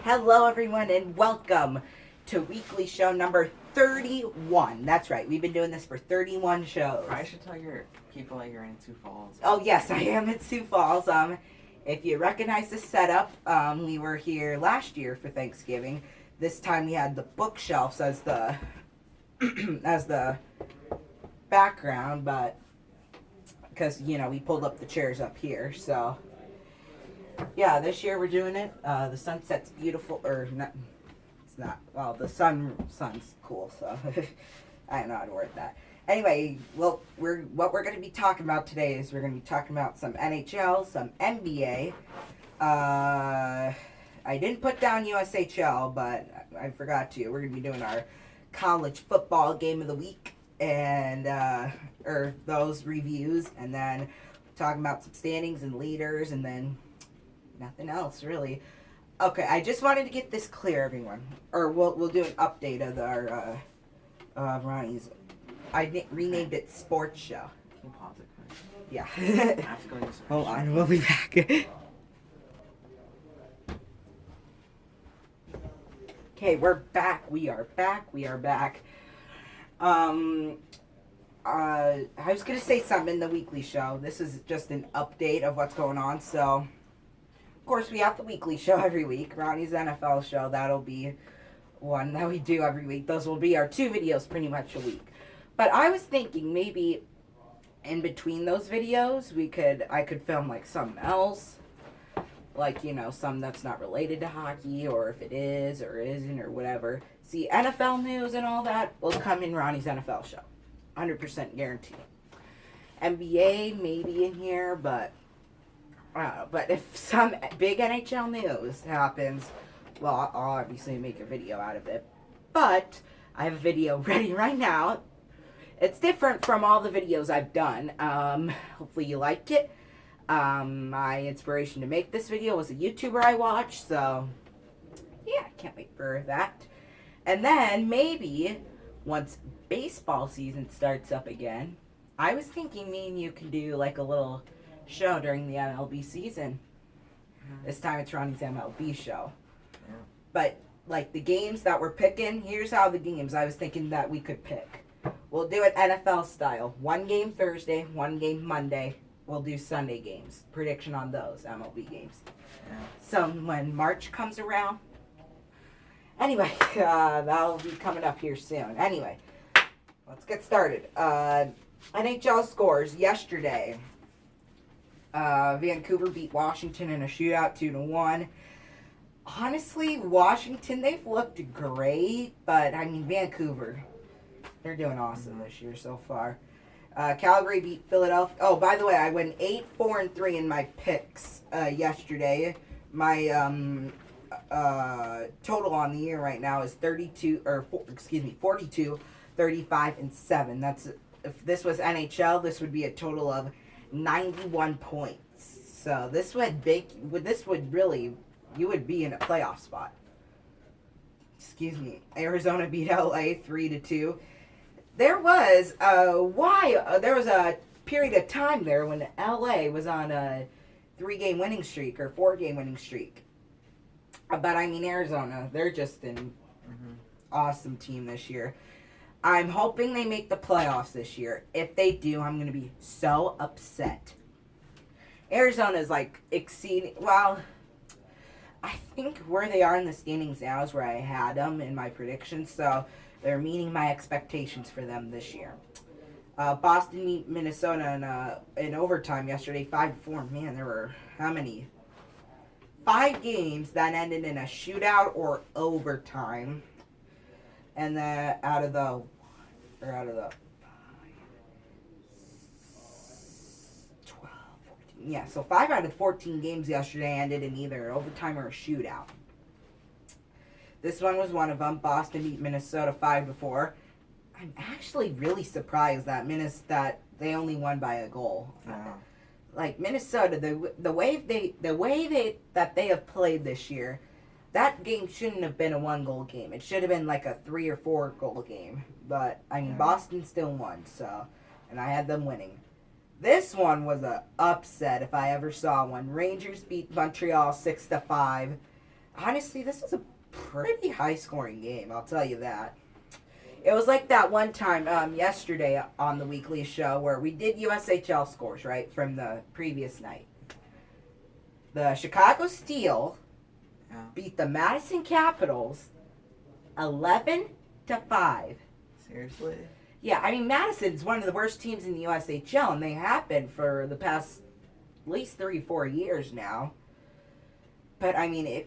Hello, everyone, and welcome to weekly show number 31. That's right, we've been doing this for 31 shows. I should tell your people that you're in Sioux Falls. Oh, yes, I am in Sioux Falls. If you recognize the setup, we were here last year for Thanksgiving. This time we had the bookshelves as the as the background, but because we pulled up the chairs up here, so. Yeah, this year we're doing it. The sunset's beautiful, or not, it's not. Well, the sun's cool, so I don't know how to word that. Anyway, what we're going to be talking about today is we're going to be talking about some NHL, some NBA. I didn't put down USHL, but I forgot to. We're going to be doing our college football game of the week and or those reviews, and then talking about some standings and leaders, and then nothing else, really. Okay, I just wanted to get this clear, everyone. Or we'll do an update of our Ronnie's. I renamed it Sports Show. Can you pause it quick? Yeah. I have to go use the Hold on, we'll be back. Okay, we're back. We are back. I was gonna say something in the weekly show. This is just an update of what's going on, so. Of course, we have the weekly show every week. Ronnie's NFL show, that'll be one that we do every week. Those will be our 2 videos pretty much a week. But I was thinking maybe in between those videos, I could film like something else. Like, some that's not related to hockey, or if it is or isn't or whatever. See, NFL news and all that will come in Ronnie's NFL show. 100% guaranteed. NBA maybe in here, but if some big NHL news happens, well, I'll obviously make a video out of it. But I have a video ready right now. It's different from all the videos I've done. Hopefully you like it. My inspiration to make this video was a YouTuber I watched, so yeah, I can't wait for that. And then maybe once baseball season starts up again, I was thinking me and you can do like a little show during the MLB season. This time it's Ronnie's MLB show. Yeah. But like the games that we're picking, here's how the games I was thinking that we could pick. We'll do it NFL style. 1 game Thursday, 1 game Monday. We'll do Sunday games. Prediction on those MLB games. Yeah. So when March comes around, anyway, that'll be coming up here soon. Anyway, let's get started. NHL scores yesterday. Vancouver beat Washington in a shootout 2-1. Honestly, Washington, they've looked great, but I mean Vancouver, they're doing awesome this year so far. Calgary beat Philadelphia. Oh, by the way, I went 8-4-3 in my picks yesterday. My total on the year right now is 42, 35 and 7. That's if this was NHL, this would be a total of 91 points. So this would really, you would be in a playoff spot. Arizona beat LA 3-2. There was a period of time there when LA was on a 3-game winning streak or 4-game winning streak. But I mean Arizona, they're just an awesome team this year. I'm hoping they make the playoffs this year. If they do, I'm going to be so upset. Arizona's like exceeding, well, I think where they are in the standings now is where I had them in my predictions, so they're meeting my expectations for them this year. Boston beat Minnesota in overtime yesterday, 5-4. Man, there were how many? 5 games that ended in a shootout or overtime. And then out of the 12, 14, yeah, so 5 out of 14 games yesterday ended in either overtime or a shootout. This one was one of them. Boston beat Minnesota 5-4. I'm actually really surprised that they only won by a goal. Yeah. Like Minnesota, the way that they have played this year, that game shouldn't have been a 1-goal game. It should have been like a 3 or 4 goal game. But I mean, Boston still won, so, and I had them winning. This one was a upset if I ever saw one. Rangers beat Montreal 6-5. honestly, this was a pretty high-scoring game. I'll tell you that. It was like that one time yesterday on the weekly show where we did USHL scores, right, from the previous night. The Chicago Steel beat the Madison Capitals 11-5. Seriously? Yeah, I mean, Madison's one of the worst teams in the USHL, and they have been for the past at least 3-4 years now. But I mean,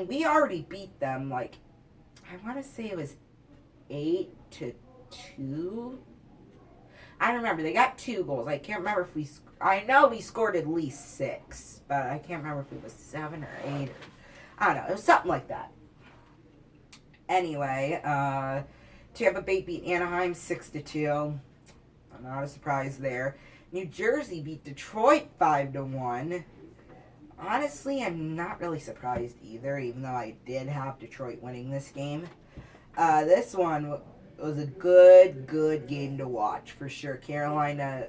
we already beat them. Like, I want to say it was 8-2. I don't remember. They got 2 goals. I can't remember if we. I know we scored at least 6, but I can't remember if it was 7 or 8. I don't know. It was something like that. Anyway, Tampa Bay beat Anaheim 6-2. Not a surprise there. New Jersey beat Detroit 5-1. Honestly, I'm not really surprised either, even though I did have Detroit winning this game. This one was a good game to watch for sure. Carolina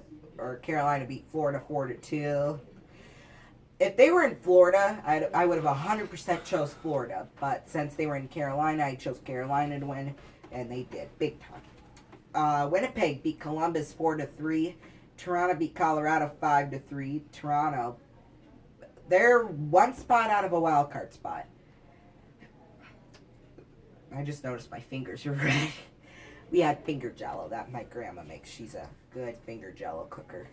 beat Florida 4-2. If they were in Florida, I would have 100% chose Florida. But since they were in Carolina, I chose Carolina to win, and they did big time. Winnipeg beat Columbus 4-3. Toronto beat Colorado 5-3. Toronto, they're one spot out of a wild card spot. I just noticed my fingers are red. We had finger jello that my grandma makes. She's a good finger jello cooker.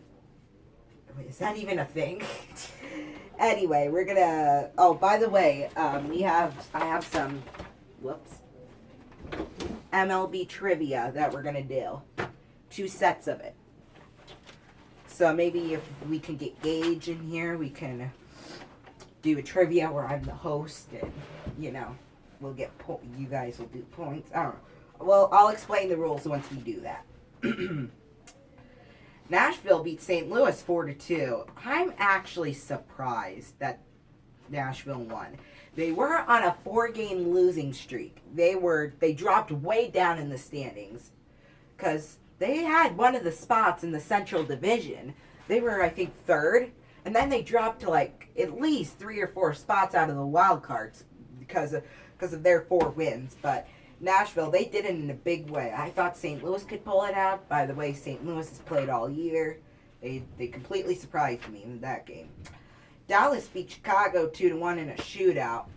Wait, is that even a thing? Anyway, we're gonna. Oh, by the way, I have some. Whoops. MLB trivia that we're gonna do. 2 sets of it. So maybe if we can get Gage in here, we can do a trivia where I'm the host, and we'll get you guys will do points. I don't know. Well, I'll explain the rules once we do that. Nashville beat St. Louis 4-2. I'm actually surprised that Nashville won. They were on a 4-game losing streak. They dropped way down in the standings because they had one of the spots in the Central Division. They were, I think, 3rd, and then they dropped to like at least 3 or 4 spots out of the wild cards because of their 4 wins. But Nashville, they did it in a big way. I thought St. Louis could pull it out. By the way, St. Louis has played all year. They completely surprised me in that game. Dallas beat Chicago 2-1 in a shootout.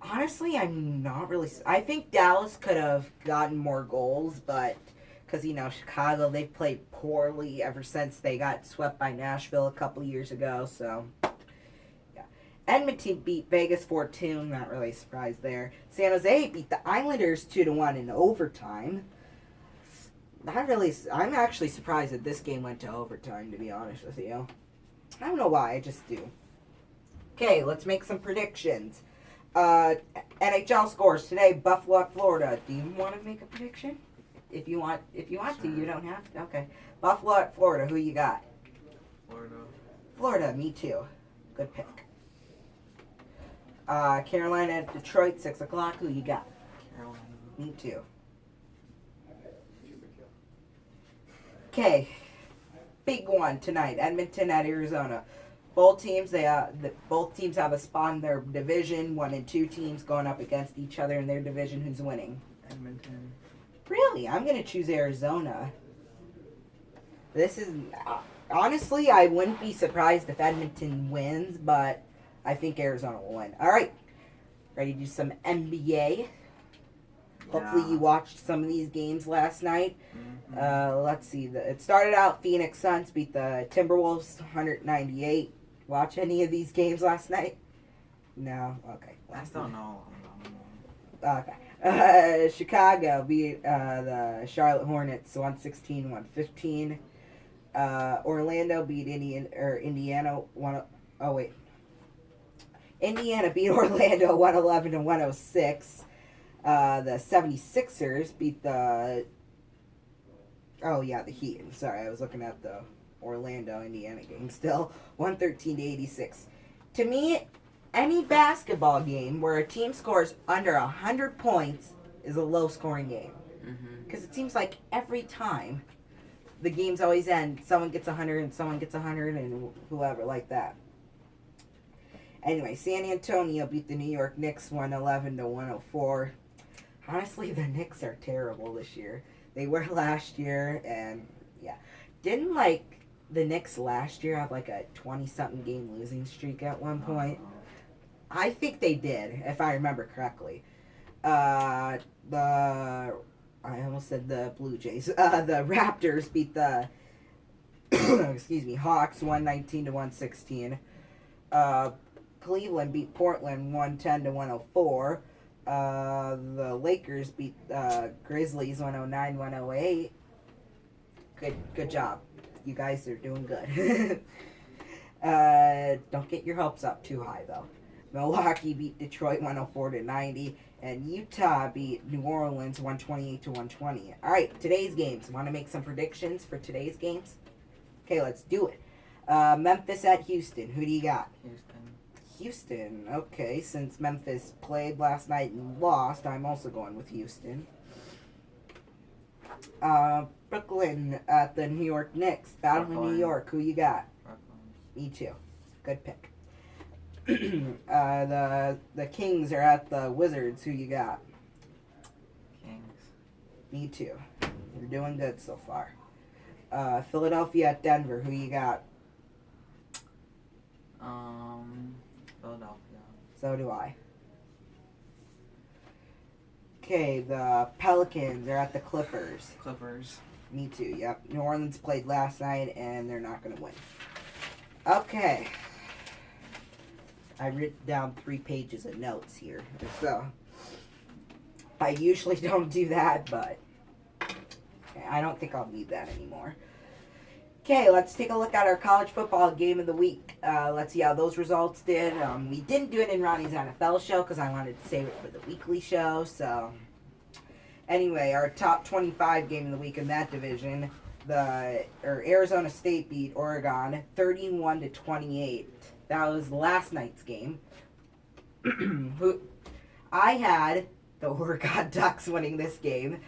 Honestly, I'm not really. I think Dallas could have gotten more goals, but because Chicago, they've played poorly ever since they got swept by Nashville a couple years ago. So yeah, Edmonton beat Vegas 4-2. Not really surprised there. San Jose beat the Islanders 2-1 in overtime. I'm actually surprised that this game went to overtime, to be honest with you. I don't know why, I just do. Okay, let's make some predictions. NHL scores today, Buffalo at Florida. Do you want to make a prediction? If you want Sure. to, you don't have to. Okay. Buffalo at Florida, who you got? Florida. Florida, me too. Good pick. Carolina at Detroit, 6 o'clock, who you got? Carolina. Me too. Okay. Big one tonight, Edmonton at Arizona. Both teams have a spot in their division. 1 and 2 teams going up against each other in their division. Who's winning? Edmonton. Really? I'm gonna choose Arizona. This is honestly, I wouldn't be surprised if Edmonton wins, but I think Arizona will win. All right, ready to do some NBA? Hopefully you watched some of these games last night. Mm-hmm. Let's see. It started out Phoenix Suns beat the Timberwolves 198. Watch any of these games last night? No? Okay. I still know. Okay. Chicago beat the Charlotte Hornets 116-115. Orlando beat Indiana. Indiana beat Orlando 111-106. The 76ers beat the Heat. I'm sorry, I was looking at the Orlando-Indiana game still. 113-86. To me, any basketball game where a team scores under 100 points is a low-scoring game. Because it seems like every time the games always end, someone gets 100 and someone gets 100 and whoever like that. Anyway, San Antonio beat the New York Knicks 111-104. Honestly, the Knicks are terrible this year. They were last year, and yeah. Didn't the Knicks last year have like a 20-something game losing streak at one point? I think they did, if I remember correctly. I almost said the Blue Jays. The Raptors beat the Hawks 119-116. Cleveland beat Portland 110-104. The Lakers beat Grizzlies 109-108. Good job. You guys are doing good. Don't get your hopes up too high though. Milwaukee beat Detroit 104-90, and Utah beat New Orleans 128-120. All right, today's games. Want to make some predictions for today's games? Okay, let's do it. Memphis at Houston. Who do you got? Houston. Okay, since Memphis played last night and lost, I'm also going with Houston. Brooklyn at the New York Knicks. Battle in New York. Who you got? Me too. Good pick. The Kings are at the Wizards. Who you got? Kings. Me too. You're doing good so far. Philadelphia at Denver. Who you got? Philadelphia. So do I. Okay, the Pelicans are at the Clippers. Clippers. Me too, yep. New Orleans played last night, and they're not going to win. Okay. I wrote down 3 pages of notes here. So, I usually don't do that, but I don't think I'll need that anymore. Okay, let's take a look at our college football game of the week. Let's see how those results did. We didn't do it in Ronnie's NFL show because I wanted to save it for the weekly show. So, anyway, our top 25 game of the week in that division, Arizona State beat Oregon 31-28. That was last night's game. I had the Oregon Ducks winning this game,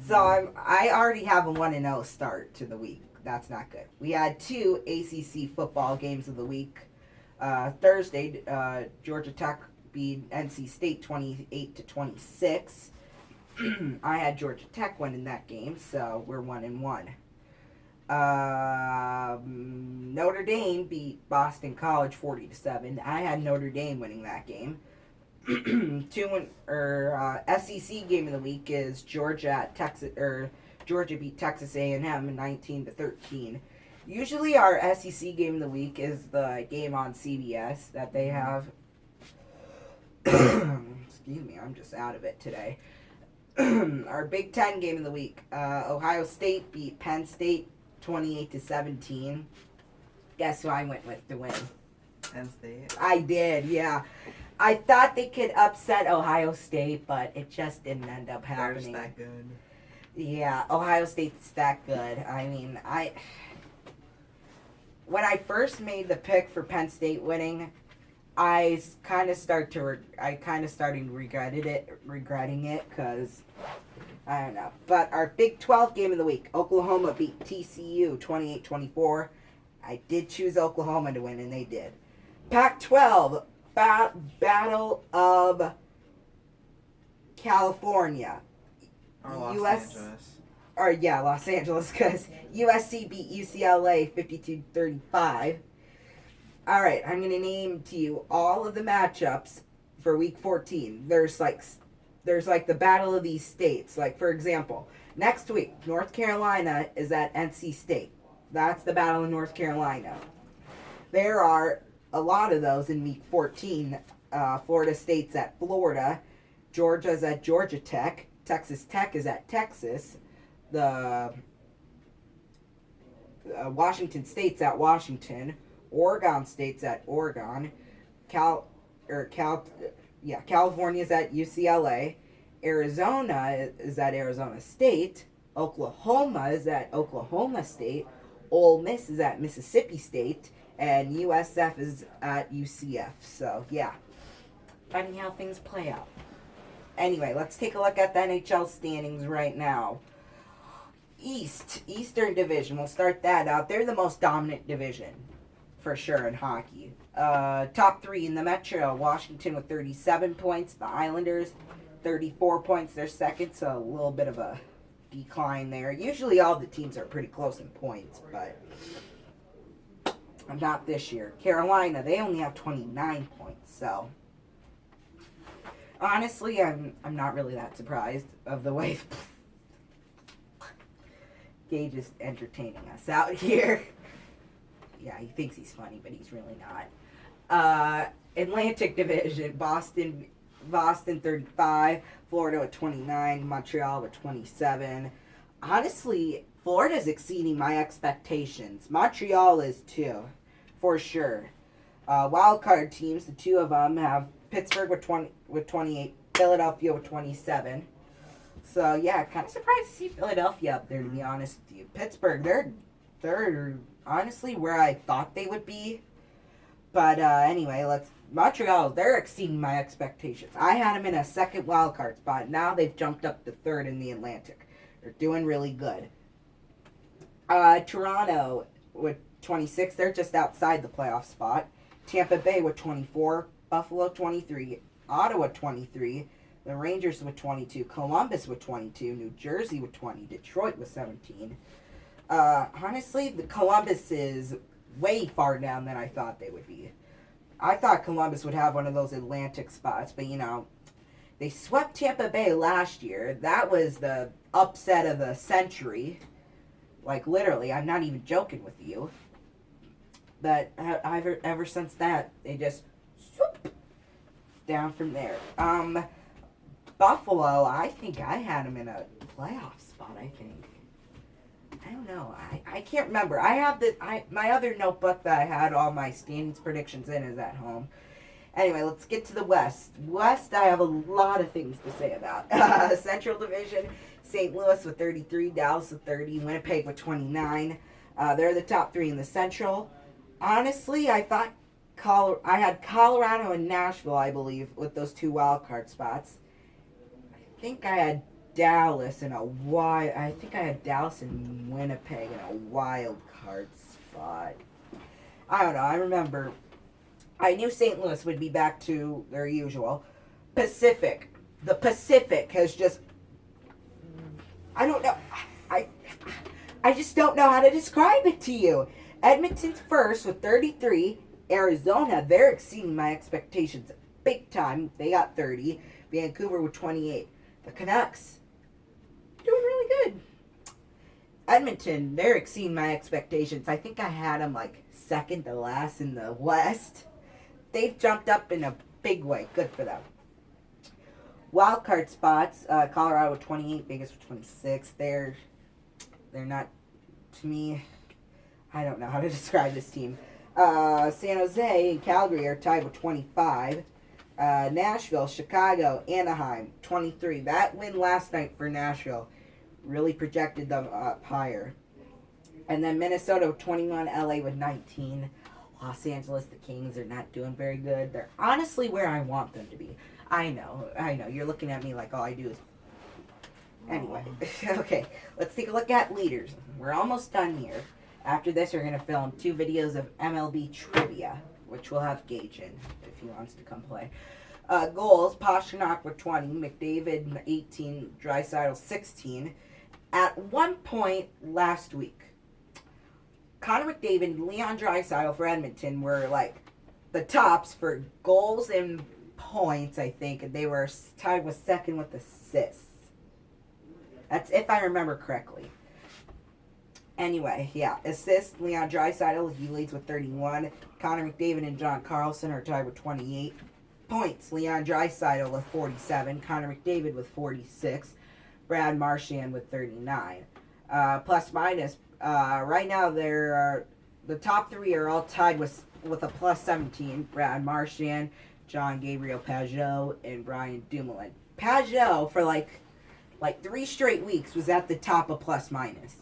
so I already have a 1-0 start to the week. That's not good. We had 2 ACC football games of the week. Thursday, Georgia Tech beat NC State 28-26. I had Georgia Tech winning that game, so we're 1-1. Notre Dame beat Boston College 40-7. I had Notre Dame winning that game. SEC game of the week is Georgia beat Texas A&M 19-13. Usually our SEC game of the week is the game on CBS that they have. Excuse me, I'm just out of it today. Our Big Ten game of the week, Ohio State beat Penn State 28-17. Guess who I went with to win? Penn State. I did, yeah. I thought they could upset Ohio State, but it just didn't end up happening. They're just that good. Yeah, Ohio State's that good. I mean, when I first made the pick for Penn State winning, I kind of started regretting it because I don't know. But our Big 12 game of the week, Oklahoma beat TCU 28-24. I did choose Oklahoma to win, and they did. Pac-12 Battle of California. Or Los Angeles. Los Angeles, because USC beat UCLA 52-35. All right, I'm going to name to you all of the matchups for Week 14. There's the Battle of these states. Like, for example, next week, North Carolina is at NC State. That's the Battle of North Carolina. There are a lot of those in Week 14. Florida State's at Florida. Georgia's at Georgia Tech. Texas Tech is at Texas. The Washington State's at Washington. Oregon State's at Oregon. California's at UCLA. Arizona is at Arizona State. Oklahoma is at Oklahoma State. Ole Miss is at Mississippi State. And USF is at UCF. So, yeah. Funny how things play out. Anyway, let's take a look at the NHL standings right now. Eastern Division. We'll start that out. They're the most dominant division. for sure in hockey. Top 3 in the Metro, Washington with 37 points. The Islanders, 34 points. They're second, so a little bit of a decline there. Usually all the teams are pretty close in points, but not this year. Carolina, they only have 29 points, so honestly, I'm not really that surprised of the way Gage is entertaining us out here. Yeah, he thinks he's funny, but he's really not. Atlantic Division, Boston 35, Florida with 29, Montreal with 27. Honestly, Florida's exceeding my expectations. Montreal is too, for sure. Wild card teams, the two of them have Pittsburgh with 28, Philadelphia with 27. So yeah, kind of surprised to see Philadelphia up there, to be honest with you. Pittsburgh, they're honestly where I thought they would be. But anyway, Montreal, they're exceeding my expectations. I had them in a second wild card spot. Now they've jumped up to third in the Atlantic. They're doing really good. Toronto with 26, they're just outside the playoff spot. Tampa Bay with 24, Buffalo 23, Ottawa 23, the Rangers with 22, Columbus with 22, New Jersey with 20, Detroit with 17. Honestly, the Columbus is way far down than I thought they would be. I thought Columbus would have one of those Atlantic spots, but they swept Tampa Bay last year. That was the upset of the century. Like, literally, I'm not even joking with you. But ever since that, they just swoop down from there. Buffalo, I think I had them in a playoff spot, I think. I don't know. I can't remember. I have my other notebook that I had all my standings predictions in is at home. Anyway, let's get to the West. West, I have a lot of things to say about. Central Division, St. Louis with 33, Dallas with 30, Winnipeg with 29. They're the top 3 in the Central. Honestly, I thought I had Colorado and Nashville, I believe, with those 2 wild card spots. I think I had Dallas and Winnipeg in a wild card spot. I don't know. I remember I knew St. Louis would be back to their usual. Pacific. The Pacific has just, I don't know. I just don't know how to describe it to you. Edmonton's first with 33. Arizona, they're exceeding my expectations big time. They got 30. Vancouver with 28. The Canucks, doing really good. Edmonton, they're exceeding my expectations. I think I had them like second to last in the West. They've jumped up in a big way. Good for them. Wild card spots, Colorado with 28, Vegas with 26. They're not, to me, I don't know how to describe this team. San Jose and Calgary are tied with 25. Nashville, Chicago, Anaheim, 23. That win last night for Nashville really projected them up higher. And then Minnesota with 21, LA with 19. Los Angeles, the Kings are not doing very good. They're honestly where I want them to be. I know. You're looking at me like all I do is... Anyway, okay, let's take a look at leaders. We're almost done here. After this, we're going to film 2 videos of MLB trivia, which we'll have Gage in if he wants to come play. Goals, Pastrnak with 20, McDavid 18, Draisaitl 16. At one point last week, Connor McDavid and Leon Draisaitl for Edmonton were like the tops for goals and points, I think, and they were tied with second with assists. That's if I remember correctly. Anyway, yeah, assists, Leon Draisaitl, he leads with 31. Connor McDavid and John Carlson are tied with 28. Points, Leon Draisaitl with 47. Connor McDavid with 46. Brad Marchand with 39. Plus minus, right now the top 3 are all tied with a plus 17. Brad Marchand, John Gabriel Pageau, and Brian Dumoulin. Pageau, for like 3 straight weeks, was at the top of plus minus.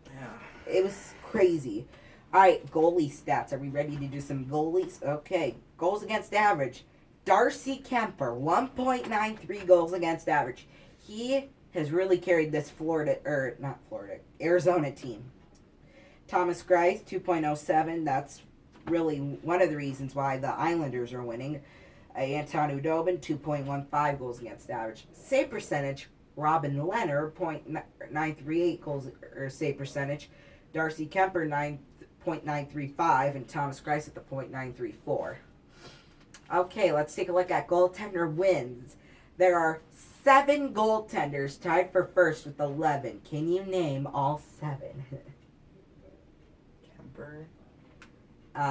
Yeah. It was crazy. All right, goalie stats. Are we ready to do some goalies? Okay. Goals against average. Darcy Kemper, 1.93 goals against average. He has really carried this Arizona team. Thomas Greiss, 2.07. That's really one of the reasons why the Islanders are winning. Anton Udobin, 2.15 goals against average. Save percentage, Robin Leonard, .938 goals or save percentage. Darcy Kemper, 9.935, and Thomas Greiss at the .934. Okay, let's take a look at goaltender wins. There are 7 goaltenders tied for first with 11. Can you name all 7? Kemper. I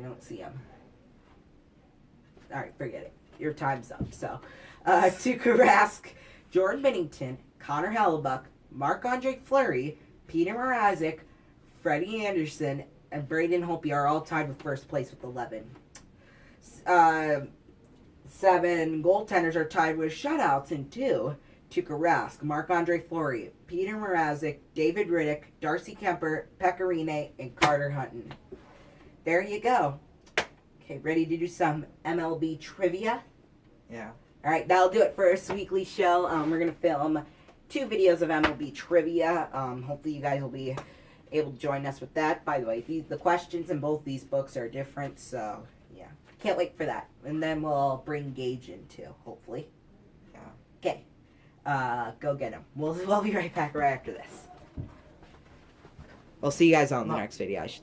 don't see him. Alright, forget it. Your time's up. So, Tuukka Rask, Jordan Binnington, Connor Hellebuck, Marc-Andre Fleury, Peter Mrazek, Freddie Anderson, and Braden Holtby are all tied with first place with 11. 7 goaltenders are tied with shutouts in 2. Tuukka Rask, Marc-Andre Fleury, Peter Mrazek, David Riddick, Darcy Kemper, Pekka Rinne, and Carter Hutton. There you go. Okay, ready to do some MLB trivia? Yeah. Alright, that'll do it for this weekly show. We're going to film 2 videos of MLB trivia. Hopefully you guys will be able to join us with that. By the way, the questions in both these books are different, so yeah. Can't wait for that. And then we'll bring Gage in too, hopefully. Yeah. Okay. Go get him. We'll be right back right after this. We'll see you guys on the next video, I should say.